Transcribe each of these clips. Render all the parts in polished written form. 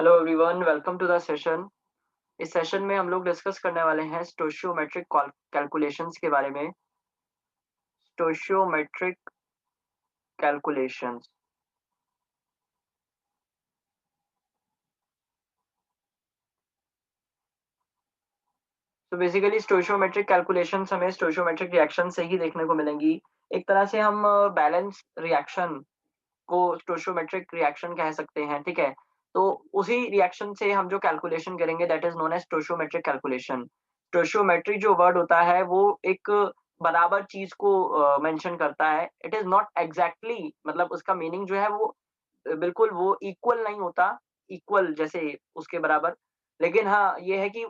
Hello everyone, welcome to the session. इस session में हम लोग डिस्कस करने वाले हैं स्टोशियोमेट्रिक कैलकुलेशंस के बारे में। Stoichiometric calculations. तो बेसिकली स्टोशियोमेट्रिक कैलकुलेशंस हमें स्टोशियोमेट्रिक रिएक्शन से ही देखने को मिलेंगी। एक तरह से हम बैलेंस रिएक्शन को स्टोशियोमेट्रिक रिएक्शन कह सकते हैं, ठीक है। तो उसी रिएक्शन से हम जो कैलकुलेशन करेंगे that is known as stoichiometric calculation. Stoichiometry जो वर्ड होता है वो एक बराबर चीज को मेंशन करता है। इट इज नॉट एग्जैक्टली, मतलब उसका मीनिंग जो है वो बिल्कुल वो इक्वल नहीं होता, इक्वल जैसे उसके बराबर। लेकिन हाँ, ये है कि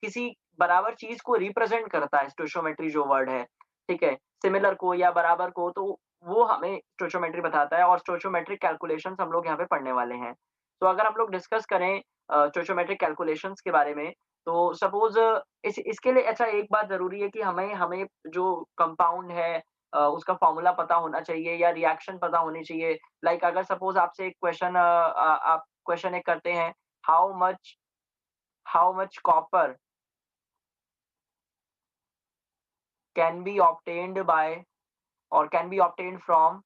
किसी बराबर चीज को रिप्रेजेंट करता है स्टोशियोमेट्री जो वर्ड है, ठीक है। सिमिलर को या बराबर को, तो वो हमें स्टोशियोमेट्री बताता है और स्टोशियोमेट्रिक कैलकुलेशंस हम लोग यहाँ पे पढ़ने वाले हैं। तो अगर हम लोग डिस्कस करें स्टोशियोमेट्रिक कैलकुलेशंस के बारे में, तो सपोज इसके लिए अच्छा एक बात ज़रूरी है कि हमें हमें जो कंपाउंड है उसका फ़ॉर्मूला पता होना चाहिए या रिएक्शन पता होनी चाहिए। लाइक अगर सपोज आपसे एक क्वेश्चन आप क्वेश्चन एक करते हैं, how much how much copper can be obtained by or can be obtained from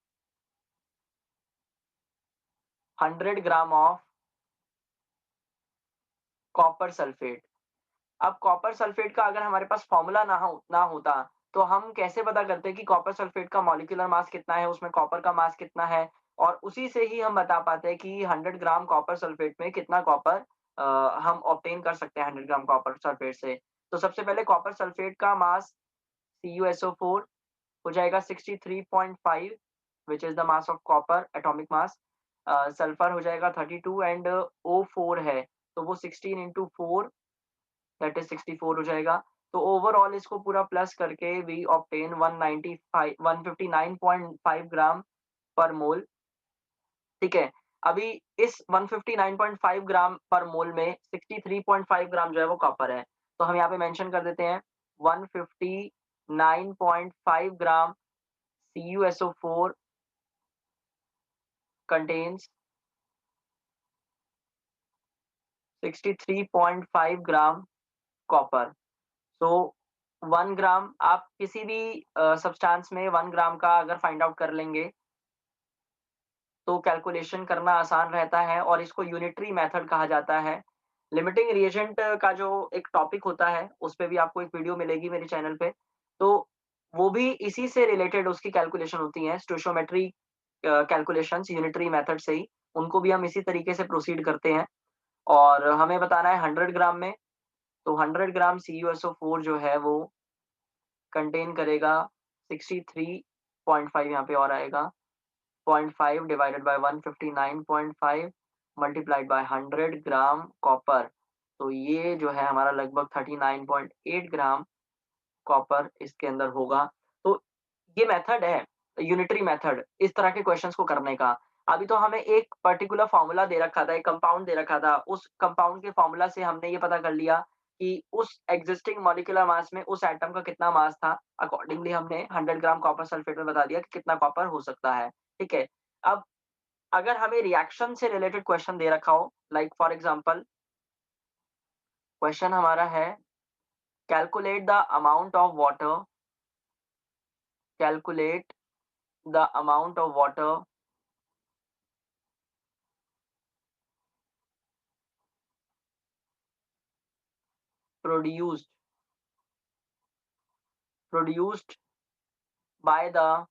100 gram of copper sulphate. अब कॉपर सल्फेट का अगर हमारे पास फॉर्मूला ना होता, तो हम कैसे पता करते कि कॉपर सल्फेट का मॉलिक्यूलर मास कितना है, उसमें कॉपर का मास कितना है। और उसी से ही हम बता पाते हैं कि 100 ग्राम कॉपर सल्फेट में कितना कॉपर हम ऑब्टेन कर सकते हैं 100 ग्राम कॉपर सल्फेट से। तो सबसे पहले कॉपर सल्फेट का मास CuSO4 हो जाएगा 63.5, which is the mass of copper atomic mass. Sulphur हो जाएगा 32 एंड O4 है, तो वो 16 इंटू 4 दैट इज 64 हो जाएगा। तो ओवरऑल इसको पूरा प्लस करके वी ऑब्टेन 159.5 ग्राम पर मोल, ठीक है। अभी इस 159.5 ग्राम पर मोल में 63.5 ग्राम जो है वो कॉपर है, तो हम यहाँ पे मेंशन कर देते हैं 159.5 ग्राम CuSO4 कंटेन्स 63.5 ग्राम कॉपर। सो 1 ग्राम आप किसी भी सब्सटेंस में 1 ग्राम का अगर फाइंड आउट कर लेंगे, तो कैलकुलेशन करना आसान रहता है और इसको यूनिटरी मेथड कहा जाता है। लिमिटिंग रिएजेंट का जो एक टॉपिक होता है, उस पे भी आपको एक वीडियो मिलेगी मेरे चैनल पे। तो वो भी इसी से रिलेटेड उसकी कैलकुलेशन होती है, स्टोइचियोमेट्री कैलकुलेशंस यूनिटरी मेथड से ही, उनको भी हम इसी तरीके से प्रोसीड करते हैं। और हमें बताना है 100 ग्राम में, तो 100 ग्राम CuSO4 जो है वो कंटेन करेगा 63.5, यहाँ पे और आएगा 0.5 divided by 159.5 multiplied by 100 gram copper. तो ये जो है हमारा लगभग 39.8 ग्राम कॉपर इसके अंदर होगा। तो ये मेथड है, यूनिटरी मेथड इस तरह के क्वेश्चंस को करने का। अभी तो हमें एक पर्टिकुलर फॉर्मूला दे रखा था, एक कंपाउंड दे रखा था, उस कंपाउंड के फॉर्मूला से हमने ये पता कर लिया कि उस एक्जिस्टिंग मॉलिक्यूलर मास में उस एटम का कितना मास था। अकॉर्डिंगली हमने 100 ग्राम कॉपर सल्फेट में बता दिया कि कितना कॉपर हो सकता है, ठीक है। अब अगर हमें रिएक्शन से रिलेटेड क्वेश्चन दे रखा हो, लाइक फॉर एग्जांपल क्वेश्चन हमारा है, calculate the amount of water, calculate the amount of water produced produced by the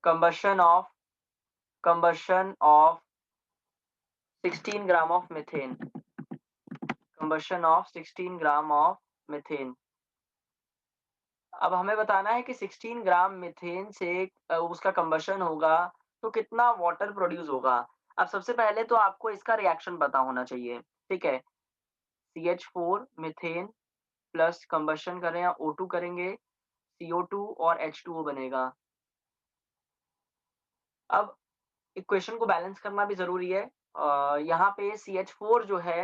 combustion of combustion of 16 gram of methane, combustion of 16 gram of methane। अब हमें बताना है कि 16 ग्राम methane से उसका combustion होगा तो कितना वाटर प्रोड्यूस होगा। अब सबसे पहले तो आपको इसका रिएक्शन पता होना चाहिए, ठीक है। CH4 मीथेन प्लस कंबशन करें या O2 करेंगे, CO2 और H2O बनेगा। अब इक्वेशन को बैलेंस करना भी ज़रूरी है। यहाँ पे CH4 जो है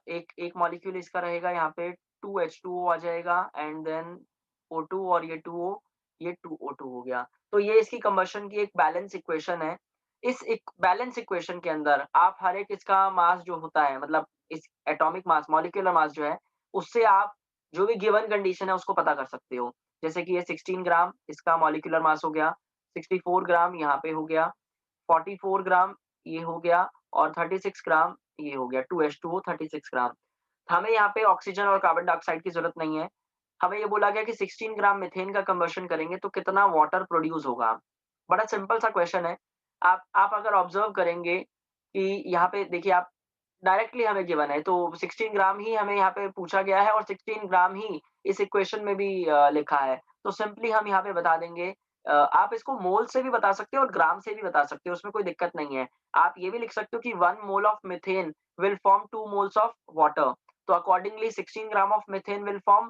एक एक मॉलिक्यूल इसका रहेगा, यहाँ पे 2H2O आ जाएगा एंड देन O2 और ये 2O, ये 2O2 हो गया। तो ये इसकी कंबशन की एक बैलेंस इक्वेशन है। इस एक बैलेंस इक्वेशन के अंदर आप हर एक इसका मास जो होता है, मतलब इस एटॉमिक मास, मॉलिक्यूलर मास जो है, उससे आप जो भी गिवन कंडीशन है उसको पता कर सकते हो। जैसे कि ये 16 ग्राम इसका मॉलिक्यूलर मास हो गया, 64 ग्राम यहाँ पे हो गया, 44 ग्राम ये हो गया और 36 ग्राम ये हो गया, 2H2O 36 ग्राम। हमें यहाँ पे ऑक्सीजन और कार्बन डाइऑक्साइड की ज़रूरत नहीं है। हमें ये बोला गया कि 16 ग्राम मीथेन का कंबशन करेंगे तो कितना वाटर प्रोड्यूस होगा। बड़ा सिंपल सा क्वेश्चन है। आप अगर ऑब्ज़र्व करेंगे कि यहाँ पे देखिए, आप डायरेक्टली हमें गिवन है, तो 16 ग्राम ही हमें यहाँ पे पूछा गया है और 16 ग्राम ही इस इक्वेशन में भी लिखा है। तो सिंपली हम यहाँ पे बता देंगे, आप इसको मोल से भी बता सकते हो और ग्राम से भी बता सकते हो, उसमें कोई दिक्कत नहीं है। आप ये भी लिख सकते हो कि 1 mole of methane will form 2 moles of water. तो accordingly 16 gram of methane will form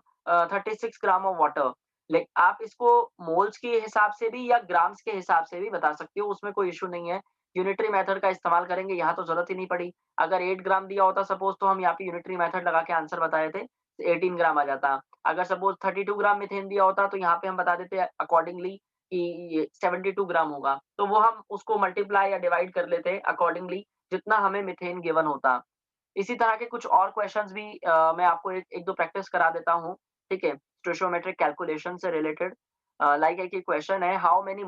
36 gram of water. Like आप इसको मोल्स के हिसाब से भी या ग्राम्स के हिसाब से भी बता सकते हो, उसमें कोई इश्यू नहीं है। यूनिटरी मेथड का इस्तेमाल करेंगे, यहाँ तो ज़रूरत ही नहीं पड़ी। अगर 8 ग्राम दिया होता सपोज़, तो हम यहाँ पे यूनिटरी मेथड लगा के आंसर बता देते, 18 ग्राम आ जाता। अगर सपोज़ 32 ग्राम मीथेन दिया होता तो यहाँ पे हम बता देते अकॉर्डिंगली कि ये 72 ग्राम होगा। तो वो हम उसको मल्टीप्लाई या डिवाइड कर लेते अकॉर्डिंगली जितना हमें मीथेन गिवन होता। इसी तरह के कुछ और क्वेश्चंस भी मैं आपको एक 1-2 प्रैक्टिस करा देता हूँ, ठीक है? स्टोइचियोमेट्रिक कैलकुलेशन से रिलेटेड। लाइक एक ये क्वेश्चन है, हाउ मैनी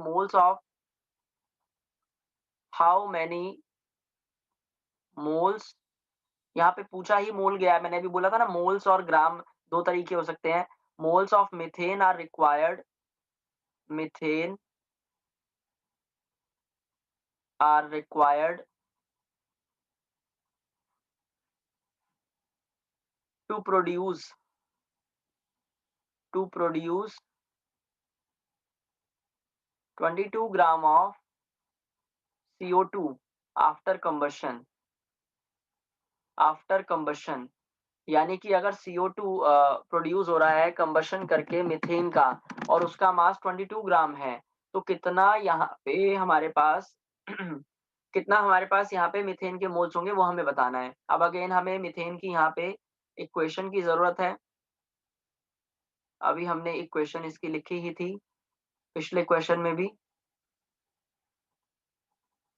मोल्स, यहाँ पे पूछा ही मोल गया है, मैंने अभी बोला था ना मोल्स और ग्राम 2 तरीके हो सकते हैं। Moles of methane are required to produce to produce 22 gram of CO2 after combustion after combustion. यानी कि अगर CO2 प्रोड्यूस हो रहा है कंबशन करके मीथेन का और उसका मास 22 ग्राम है, तो कितना यहाँ पे हमारे पास कितना हमारे पास यहाँ पे मीथेन के मोल्स होंगे वो हमें बताना है। अब अगेन हमें मीथेन की यहाँ पे इक्वेशन की ज़रूरत है। अभी हमने इक्वेशन इसकी लिखी ही थी, पिछले क्वेश्चन में भी।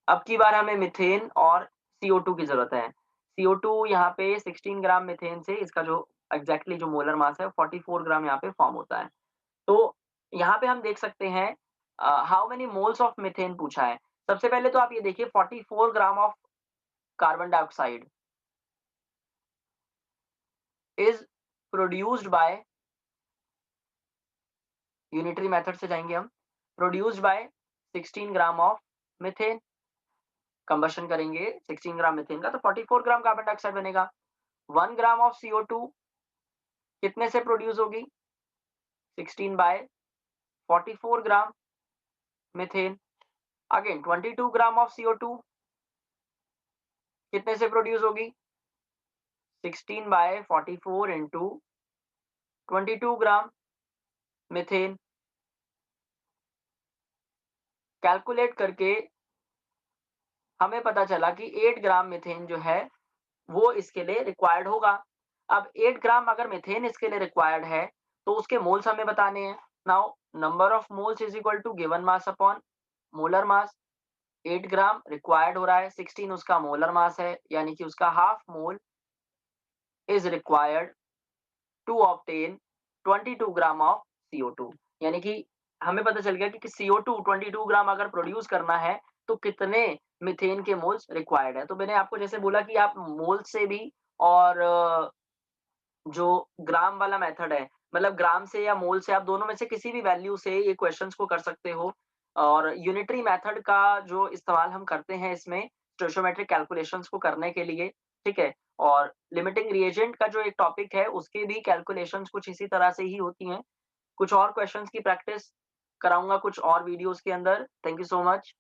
अब की बार हमें मीथेन और CO2 की ज़रूरत है। CO2 यहाँ पे 16 ग्राम मीथेन से इसका जो एग्ज़ैक्टली जो मोलर मास है 44 ग्राम यहाँ पे फॉर्म होता है। तो यहाँ पे हम देख सकते हैं how many moles of methane पूछा है। सबसे पहले तो आप ये देखिए 44 gram of carbon dioxide is produced by, unitary method से जाएँगे हम, produced by 16 gram of methane. Combustion करेंगे 16 ग्राम मीथेन का तो 44 ग्राम कार्बन डाइऑक्साइड बनेगा। 1 ग्राम ऑफ CO2 कितने से प्रोड्यूस होगी? 16 by 44 gram methane. Again 22 gram of CO2 कितने से प्रोड्यूस होगी? 16 by 44 into 22 gram methane. Calculate करके हमें पता चला कि 8 ग्राम मीथेन जो है वो इसके लिए रिक्वायर्ड होगा। अब 8 ग्राम अगर मीथेन इसके लिए रिक्वायर्ड है तो उसके मोल्स हमें बताने हैं। Now number of moles is equal to given mass upon molar mass. 8 gram required हो रहा है, 16 उसका मोलर मास है, यानी कि उसका half mole is required to obtain 22 gram of CO2। यानी कि हमें पता चल गया कि CO2 22 ग्राम अगर प्रोड्यूस करना है तो कितने मीथेन के मोल्स रिक्वायर्ड है। तो मैंने आपको जैसे बोला कि आप मोल से भी और जो ग्राम वाला मेथड है, मतलब ग्राम से या मोल से, आप दोनों में से किसी भी वैल्यू से ये क्वेश्चंस को कर सकते हो। और यूनिटरी मेथड का जो इस्तेमाल हम करते हैं इसमें स्टोइचियोमेट्रिक कैलकुलेशंस को करने के लिए, ठीक है? और लिमिटिंग रिएजेंट का जो एक टॉपिक है उसके भी कैलकुलेशंस कुछ इसी तरह से ही होती हैं। कुछ और क्वेश्चंस की प्रैक्टिस कराऊँगा कुछ और वीडियोज़ के अंदर। Thank you so much.